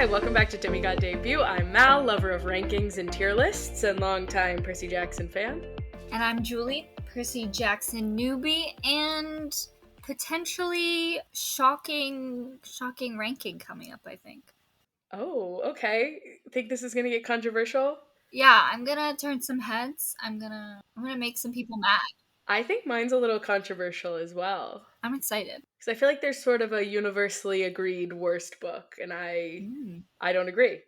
Hi, welcome back to Demigod Debut. I'm Mal, lover of rankings and tier lists, and longtime Percy Jackson fan. And I'm Julie, Percy Jackson newbie, and potentially shocking ranking coming up, I think. Oh, okay. Think this is gonna get controversial? Yeah, I'm gonna turn some heads. I'm gonna make some people mad. I think mine's a little controversial as well. I'm excited. Because I feel like there's sort of a universally agreed worst book, and I don't agree.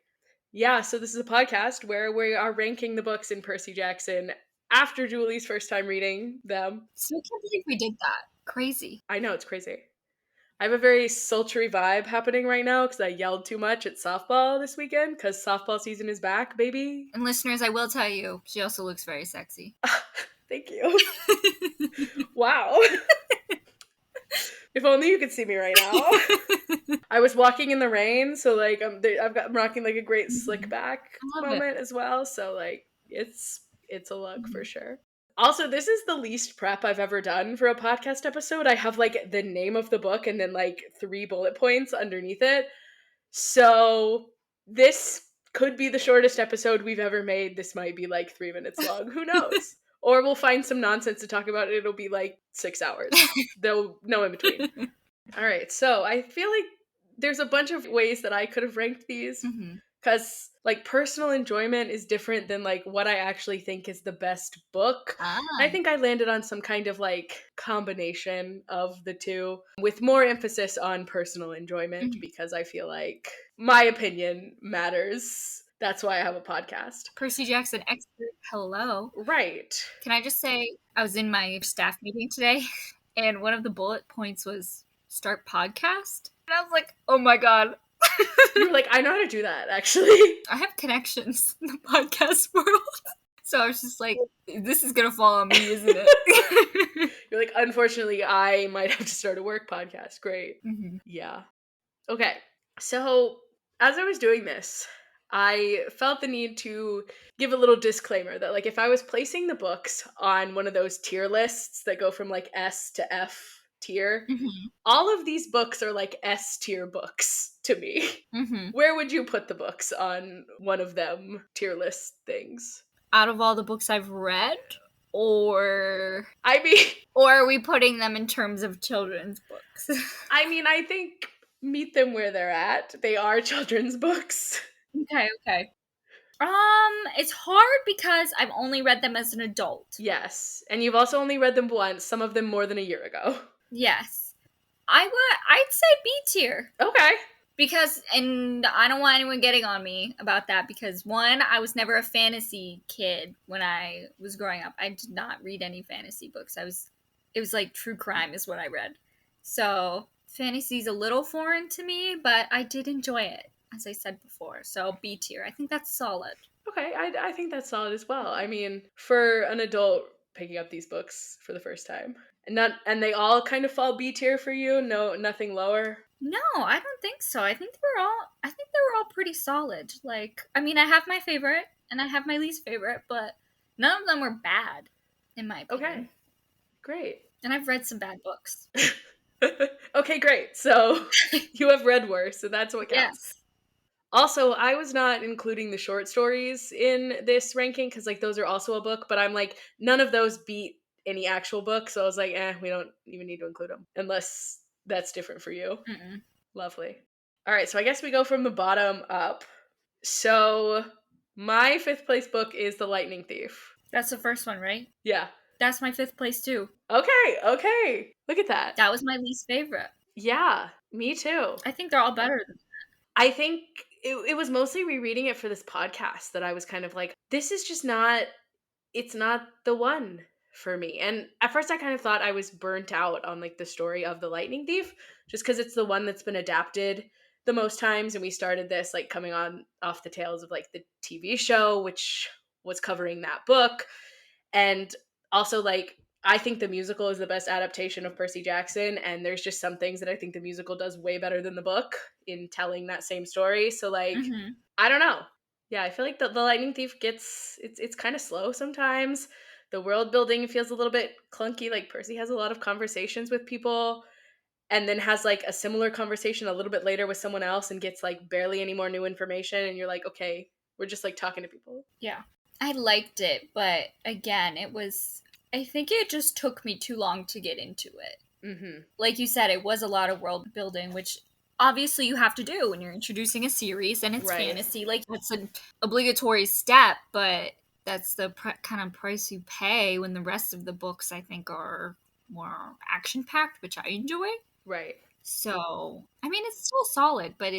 Yeah, so this is a podcast where we are ranking the books in Percy Jackson after Julie's first time reading them. So I can't believe we did that. Crazy. I know, it's crazy. I have a very sultry vibe happening right now because I yelled too much at softball this weekend because softball season is back, baby. And listeners, I will tell you, she also looks very sexy. Thank you. Wow. If only you could see me right now. I was walking in the rain, so like I'm rocking like a great slick back moment as well. So like it's a look for sure. Also, this is the least prep I've ever done for a podcast episode. I have like the name of the book and then like 3 bullet points underneath it. So this could be the shortest episode we've ever made. This might be like 3 minutes long. Who knows? Or we'll find some nonsense to talk about. It'll be like 6 hours. Though no in between. All right. So I feel like there's a bunch of ways that I could have ranked these. Because like personal enjoyment is different than like what I actually think is the best book. I think I landed on some kind of like combination of the two with more emphasis on personal enjoyment because I feel like my opinion matters. That's why I have a podcast. Percy Jackson expert, hello. Right. Can I just say, I was in my staff meeting today, and one of the bullet points was start podcast. And I was like, oh my god. You were like, I know how to do that, actually. I have connections in the podcast world. So I was just like, this is going to fall on me, isn't it? You're like, unfortunately, I might have to start a work podcast. Great. Yeah. Okay. So as I was doing this, I felt the need to give a little disclaimer that like if I was placing the books on one of those tier lists that go from like S to F tier, all of these books are like S tier books to me. Where would you put the books on one of them tier list things? Out of all the books I've read, or I mean, or are we putting them in terms of children's books? I mean, I think meet them where they're at. They are children's books. Okay. It's hard because I've only read them as an adult. Yes, and you've also only read them once, some of them more than a year ago. Yes. I'd say B tier. Okay. Because, and I don't want anyone getting on me about that because, one, I was never a fantasy kid when I was growing up. I did not read any fantasy books. It was like true crime is what I read. So, fantasy's a little foreign to me, but I did enjoy it, as I said before. So, B tier. I think that's solid. Okay, I think that's solid as well. I mean, for an adult picking up these books for the first time. And they all kind of fall B tier for you? No, nothing lower? No, I don't think so. I think they were all pretty solid. Like, I mean, I have my favorite and I have my least favorite, but none of them were bad, in my opinion. Okay, great. And I've read some bad books. Okay, great. So you have read worse, so that's what counts. Yes. Also, I was not including the short stories in this ranking because like those are also a book, but I'm like, none of those beat any actual book, so I was like, we don't even need to include them unless that's different for you. Lovely. All right, so I guess we go from the bottom up. So my 5th place book is The Lightning Thief. That's the first one, right? Yeah. That's my 5th place too. Okay. Look at that. That was my least favorite. Yeah, me too. I think they're all better than that. I think it was mostly rereading it for this podcast that I was kind of like, this is just it's not the one for me. And at first I kind of thought I was burnt out on like the story of The Lightning Thief, just because it's the one that's been adapted the most times. And we started this like coming off the tails of like the TV show, which was covering that book. And also like, I think the musical is the best adaptation of Percy Jackson, and there's just some things that I think the musical does way better than the book in telling that same story. So like, I don't know. Yeah, I feel like the Lightning Thief it's kind of slow sometimes. The world building feels a little bit clunky. Like Percy has a lot of conversations with people, and then has like a similar conversation a little bit later with someone else and gets like barely any more new information, and you're like, okay, we're just like talking to people. Yeah. I liked it, but again, I think it just took me too long to get into it. Mm-hmm. Like you said, it was a lot of world building, which obviously you have to do when you're introducing a series and it's Right. fantasy. Like, that's an obligatory step, but that's the kind of price you pay when the rest of the books, I think, are more action-packed, which I enjoy. Right. So, I mean, it's still solid, but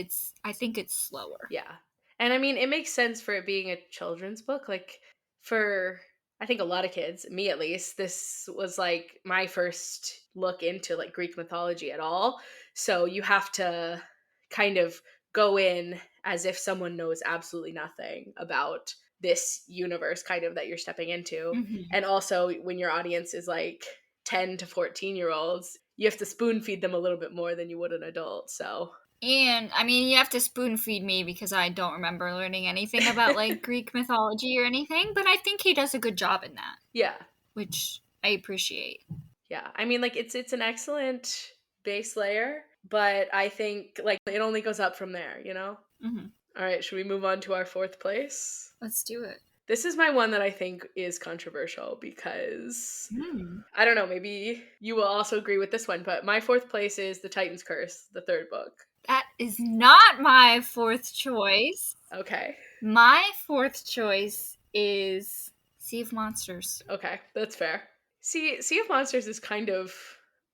I think it's slower. Yeah. And I mean, it makes sense for it being a children's book. Like, for, I think a lot of kids, me at least, this was like my first look into like Greek mythology at all. So you have to kind of go in as if someone knows absolutely nothing about this universe kind of that you're stepping into. Mm-hmm. And also, when your audience is like 10 to 14-year-olds, you have to spoon feed them a little bit more than you would an adult. So And I mean, you have to spoon feed me because I don't remember learning anything about like Greek mythology or anything, but I think he does a good job in that, yeah. which I appreciate. Yeah. I mean, like it's an excellent base layer, but I think like it only goes up from there, you know? Mm-hmm. All right, should we move on to our fourth place? Let's do it. This is my one that I think is controversial because Hmm. I don't know, maybe you will also agree with this one, but my fourth place is The Titan's Curse, the third book. That is not my fourth choice. Okay. My fourth choice is Sea of Monsters. Okay, that's fair. Sea of Monsters is kind of,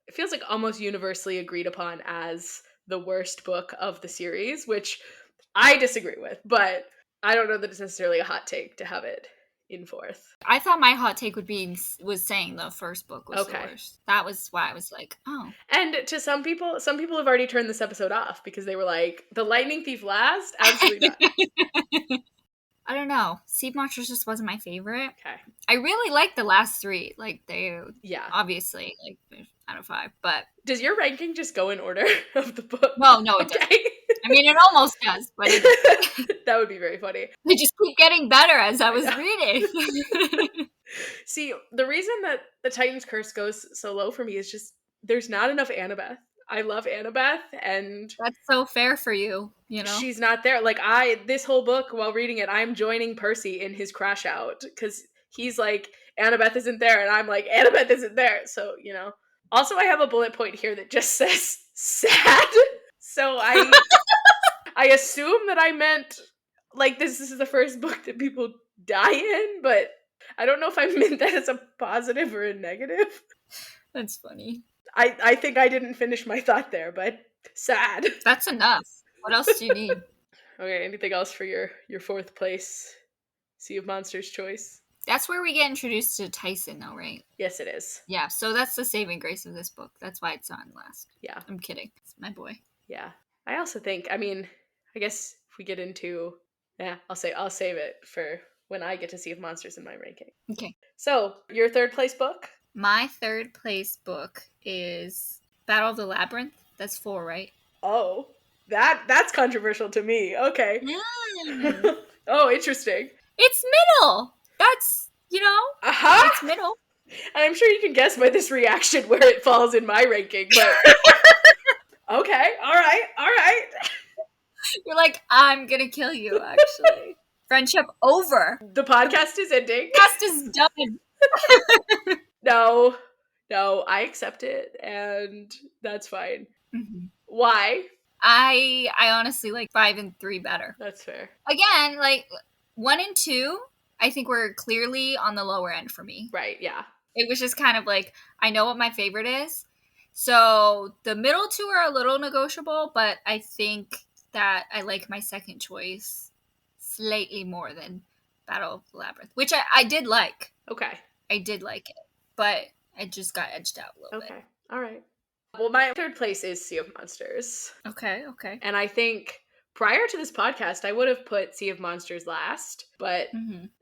it feels like almost universally agreed upon as the worst book of the series, which I disagree with, but I don't know that it's necessarily a hot take to have it in fourth. I thought my hot take was saying the first book was the Okay. worst. That was why I was like, oh. And to some people have already turned this episode off because they were like, the Lightning Thief last? Absolutely not. I don't know. Sea of Monsters just wasn't my favorite. Okay. I really like the last three. Like, they obviously, like, out of 5. But does your ranking just go in order of the book? well, no, it doesn't. I mean, it almost does, but it doesn't. That would be very funny. They just keep getting better as I was reading. See, the reason that the Titan's Curse goes so low for me is just there's not enough Annabeth. I love Annabeth, and that's so fair for you, you know? She's not there. Like, this whole book, while reading it, I'm joining Percy in his crash out, because he's like, Annabeth isn't there, and I'm like, Annabeth isn't there, so, you know. Also, I have a bullet point here that just says, sad, so I assume that I meant, like, this is the first book that people die in, but I don't know if I meant that as a positive or a negative. That's funny. I think I didn't finish my thought there, but sad. That's enough. What else do you need? Okay, anything else for your fourth place Sea of Monsters choice? That's where we get introduced to Tyson, though, right? Yes, it is. Yeah, so that's the saving grace of this book. That's why it's on last. Yeah. I'm kidding. It's my boy. Yeah. I also think, I mean, I guess if we get into, I'll save it for when I get to Sea of Monsters in my ranking. Okay. So, your third place book? My third place book is Battle of the Labyrinth. That's 4, right? Oh, that's controversial to me. Okay. Mm. Oh, interesting. It's middle. That's, you know, it's middle. And I'm sure you can guess by this reaction where it falls in my ranking, but okay, all right. You're like, I'm gonna kill you, actually. Friendship over. The podcast is ending. Podcast is done. No, I accept it, and that's fine. Mm-hmm. Why? I honestly like 5 and 3 better. That's fair. Again, like 1 and 2, I think were clearly on the lower end for me. Right, yeah. It was just kind of like, I know what my favorite is. So the middle 2 are a little negotiable, but I think that I like my second choice slightly more than Battle of the Labyrinth, which I did like. Okay. I did like it, but it just got edged out a little bit. Okay, all right. Well, my third place is Sea of Monsters. Okay. And I think prior to this podcast, I would have put Sea of Monsters last, but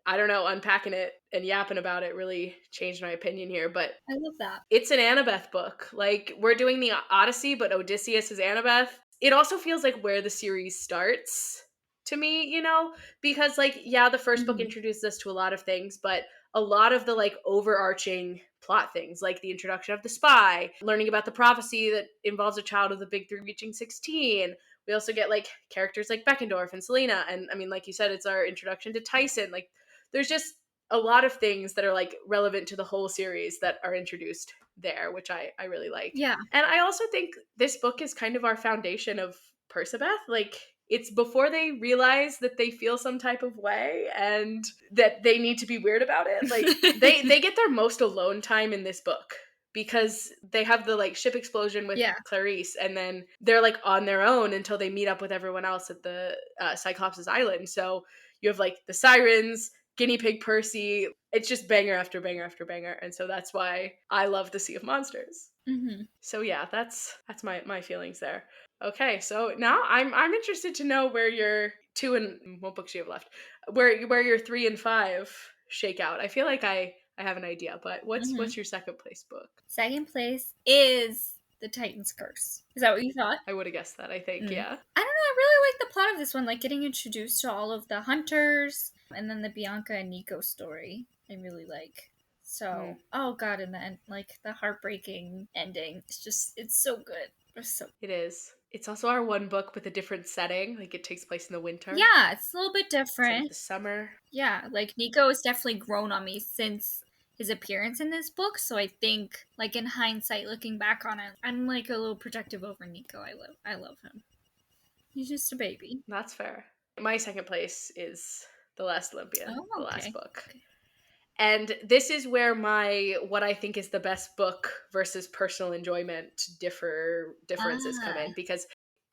I don't know, unpacking it and yapping about it really changed my opinion here, but I love that. It's an Annabeth book. Like, we're doing the Odyssey, but Odysseus is Annabeth. It also feels like where the series starts to me, you know? Because, like, yeah, the first book introduces us to a lot of things, but a lot of the like overarching plot things, like the introduction of the spy, learning about the prophecy that involves a child of the big three reaching 16. We also get like characters like Beckendorf and Selena. And I mean, like you said, it's our introduction to Tyson. Like there's just a lot of things that are like relevant to the whole series that are introduced there, which I really like. Yeah. And I also think this book is kind of our foundation of Percabeth. Like it's before they realize that they feel some type of way and that they need to be weird about it. Like they get their most alone time in this book because they have the like ship explosion with Clarice, and then they're like on their own until they meet up with everyone else at the Cyclops' island. So you have like the sirens, Guinea Pig Percy. It's just banger after banger after banger, and so that's why I love the Sea of Monsters. Mm-hmm. So yeah, that's my feelings there. Okay, so now I'm interested to know where your 2 and what books you have left, where your 3 and 5 shake out. I feel like I have an idea, but what's your second place book? Second place is The Titan's Curse. Is that what you thought? I would have guessed that, I think, yeah. I don't know, I really like the plot of this one, like getting introduced to all of the hunters, and then the Bianca and Nico story I really like. So, oh god, and then like the heartbreaking ending. It's so good. It is. It's also our one book with a different setting. Like it takes place in the winter. Yeah, it's a little bit different. Instead of the summer. Yeah, like Nico has definitely grown on me since his appearance in this book, so I think like in hindsight looking back on it, I'm like a little protective over Nico. I love him. He's just a baby. That's fair. My second place is The Last Olympian, the last book. Okay. And this is where my what I think is the best book versus personal enjoyment differences come in, because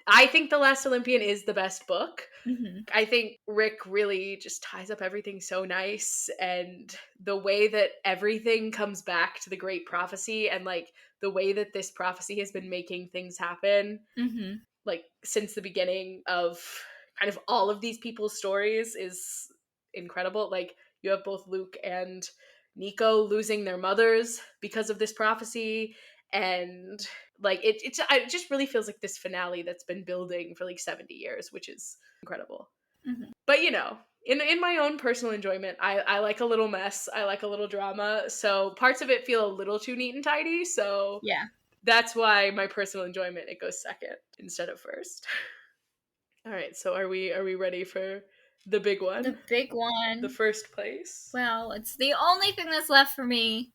I think The Last Olympian is the best book. Mm-hmm. I think Rick really just ties up everything so nice, and the way that everything comes back to the great prophecy, and like the way that this prophecy has been making things happen, like since the beginning of kind of all of these people's stories is incredible. Like you have both Luke and Nico losing their mothers because of this prophecy, and like it just really feels like this finale that's been building for like 70 years, which is incredible. But you know, in my own personal enjoyment, I like a little mess, I like a little drama, so parts of it feel a little too neat and tidy, so yeah, that's why my personal enjoyment, it goes second instead of first. All right, so are we ready for the big one? The big one. The first place. Well, it's the only thing that's left for me.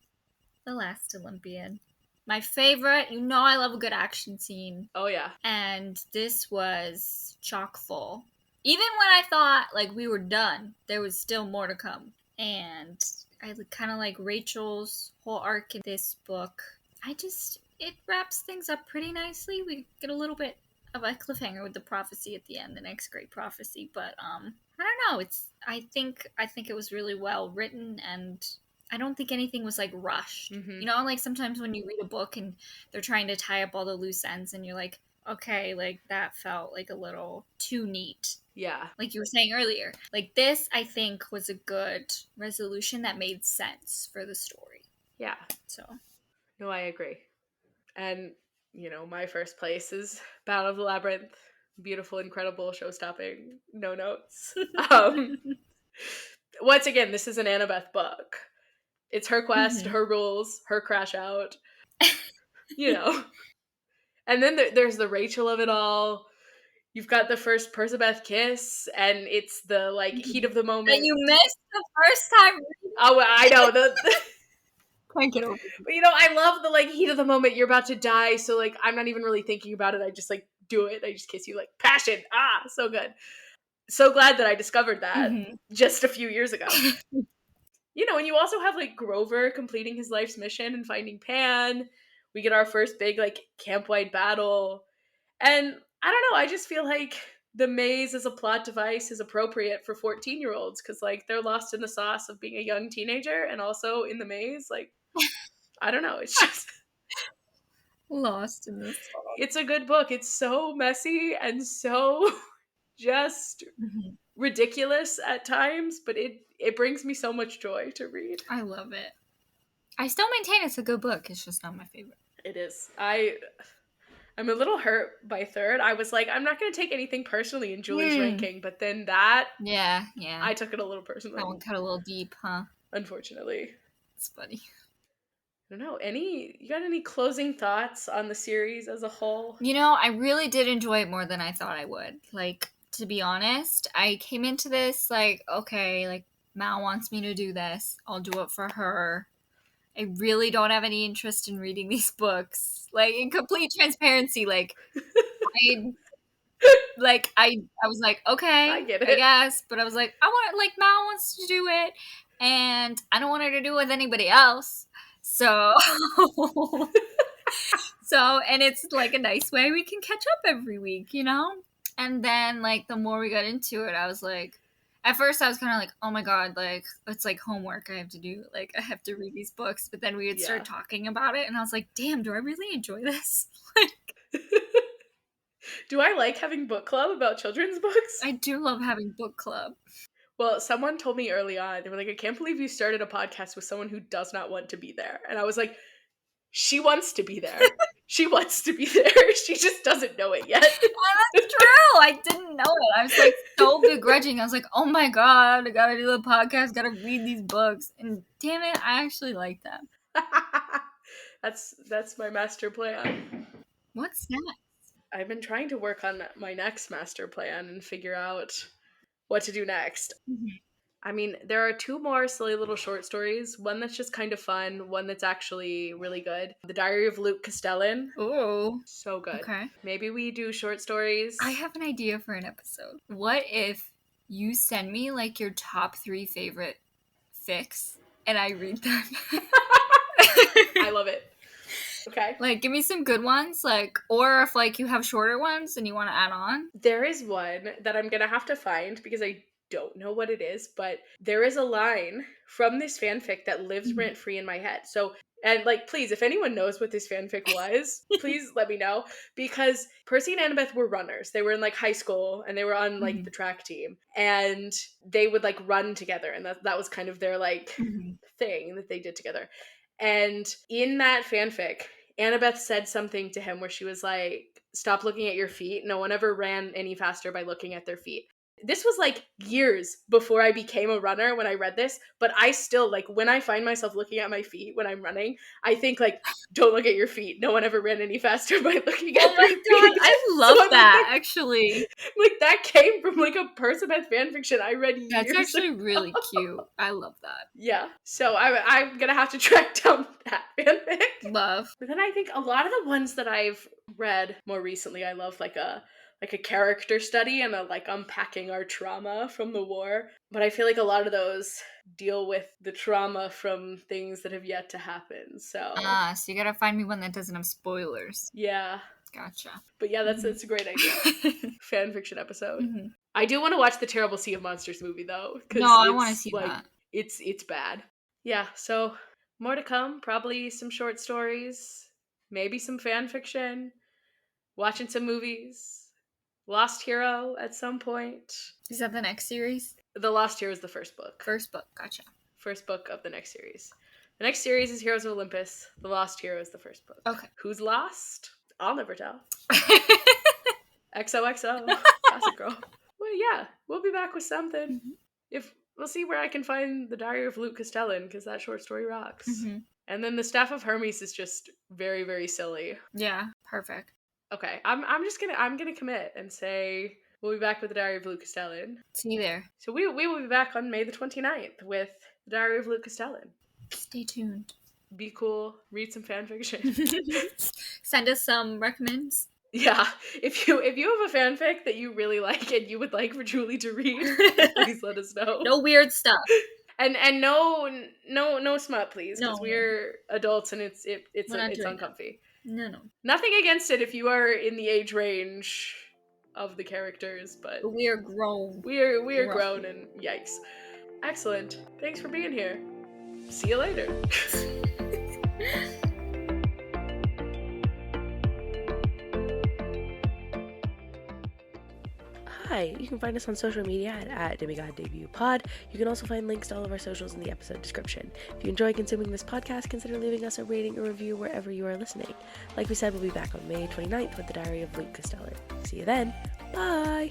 The Last Olympian. My favorite. You know I love a good action scene. Oh, yeah. And this was chock full. Even when I thought, like, we were done, there was still more to come. And I kind of like Rachel's whole arc in this book. It wraps things up pretty nicely. We get a little bit of a cliffhanger with the prophecy at the end, the next great prophecy, but I don't know, I think it was really well written, and I don't think anything was like rushed. You know, like sometimes when you read a book and they're trying to tie up all the loose ends and you're like, okay, like that felt like a little too neat. Yeah. Like you were saying earlier. Like this, I think, was a good resolution that made sense for the story. Yeah. So. No, I agree. And you know, my first place is Battle of the Labyrinth. Beautiful, incredible, show-stopping, no notes. Once again, this is an Annabeth book. It's her quest, her rules, her crash out. You know. And then there's the Rachel of it all. You've got the first Percabeth kiss, and it's the like heat of the moment. And you missed the first time. Oh, I know. Can't get over it. But you know, I love the like heat of the moment. You're about to die, so like I'm not even really thinking about it. I just like do it. I just kiss you, like passion. Ah, so good. So glad that I discovered that just a few years ago. You know, and you also have like Grover completing his life's mission and finding Pan. We get our first big like camp-wide battle, and I don't know. I just feel like the maze as a plot device is appropriate for 14-year-olds because like they're lost in the sauce of being a young teenager and also in the maze. Like, I don't know. It's just lost in the sauce. It's a good book. It's so messy and so just ridiculous at times, but it brings me so much joy to read. I love it. I still maintain it's a good book. It's just not my favorite. It is. I'm a little hurt by third. I was like, I'm not going to take anything personally in Julie's ranking, but then that, yeah, I took it a little personally. That one cut a little deep, huh? unfortunately. It's funny. I don't know. You got any closing thoughts on the series as a whole? You know, I really did enjoy it more than I thought I would. Like, to be honest, I came into this like, okay, like, Mal wants me to do this. I'll do it for her. I really don't have any interest in reading these books. Like, in complete transparency, I was like, I okay, get I it. guess. But I was like, like, Mal wants to do it. And I don't want her to do it with anybody else. So, and it's like a nice way we can catch up every week, you know? And then, like, the more we got into it, I was like, at first I was kind of like, oh my God, like, it's like homework I have to do. Like, I have to read these books. But then we would start talking about it, and I was like, damn, do I really enjoy this? Like, do I like having book club about children's books? I do love having book club. Well, someone told me early on, they were like, I can't believe you started a podcast with someone who does not want to be there. And I was like, she wants to be there. She wants to be there. She just doesn't know it yet. That's true. I didn't know it. I was like so begrudging. I was like, oh my God, I gotta do the podcast, gotta read these books. And damn it, I actually like them. That's my master plan. What's next? I've been trying to work on my next master plan and figure out what to do next. Mm-hmm. I mean, there are 2 more silly little short stories. One that's just kind of fun, one that's actually really good. The Diary of Luke Castellan. Ooh. So good. Okay. Maybe we do short stories. I have an idea for an episode. What if you send me like your top 3 favorite fics and I read them? I love it. Okay. Like, give me some good ones, like, or if like you have shorter ones and you want to add on. There is one that I'm gonna have to find because I don't know what it is, but there is a line from this fanfic that lives rent-free in my head. So, and like, please, if anyone knows what this fanfic was, please let me know, because Percy and Annabeth were runners. They were in like high school and they were on like the track team, and they would like run together, and that was kind of their like thing that they did together. And in that fanfic, Annabeth said something to him where she was like, stop looking at your feet. No one ever ran any faster by looking at their feet. This was like years before I became a runner when I read this, but I still, like, when I find myself looking at my feet when I'm running, I think like, don't look at your feet. No one ever ran any faster by looking at their feet. I love that, actually. Like, that came from like a Percabeth fanfiction I read years That's actually ago. really cute. I love that. Yeah. So I'm gonna have to track down that fanfic. Love. But then I think a lot of the ones that I've read more recently, I love like a character study and a like unpacking our trauma from the war. But I feel like a lot of those deal with the trauma from things that have yet to happen. So so you gotta find me one that doesn't have spoilers. Yeah. Gotcha. But yeah, that's a great idea. Fan fiction episode. I do want to watch the Terrible Sea of Monsters movie though. No, I want to see like, that. It's bad. Yeah, so more to come. Probably some short stories, maybe some fan fiction, watching some movies. Lost Hero at some point. Is that the next series? The Lost Hero is the first book. First book, gotcha. First book of the next series. The next series is Heroes of Olympus. The Lost Hero is the first book. Okay. Who's lost? I'll never tell. XOXO. Gossip Girl. Well, yeah, we'll be back with something. If we'll see where I can find the Diary of Luke Castellan, because that short story rocks. And then the Staff of Hermes is just very, very silly. Yeah, perfect. Okay, I'm gonna commit and say we'll be back with the Diary of Luke Castellan. See you there. So we will be back on May the 29th with the Diary of Luke Castellan. Stay tuned. Be cool. Read some fan fiction. Send us some recommends. Yeah, if you have a fanfic that you really like and you would like for Julie to read, please let us know. No weird stuff. And no smut, please, because we're adults and it's uncomfy. No. Nothing against it if you are in the age range of the characters, but we are grown. We are grown and yikes. Excellent. Thanks for being here. See you later. Hi, you can find us on social media at DemigodDebutPod. You can also find links to all of our socials in the episode description. If you enjoy consuming this podcast, consider leaving us a rating or review wherever you are listening. Like we said, we'll be back on May 29th with the Diary of Luke Castellan. See you then. Bye!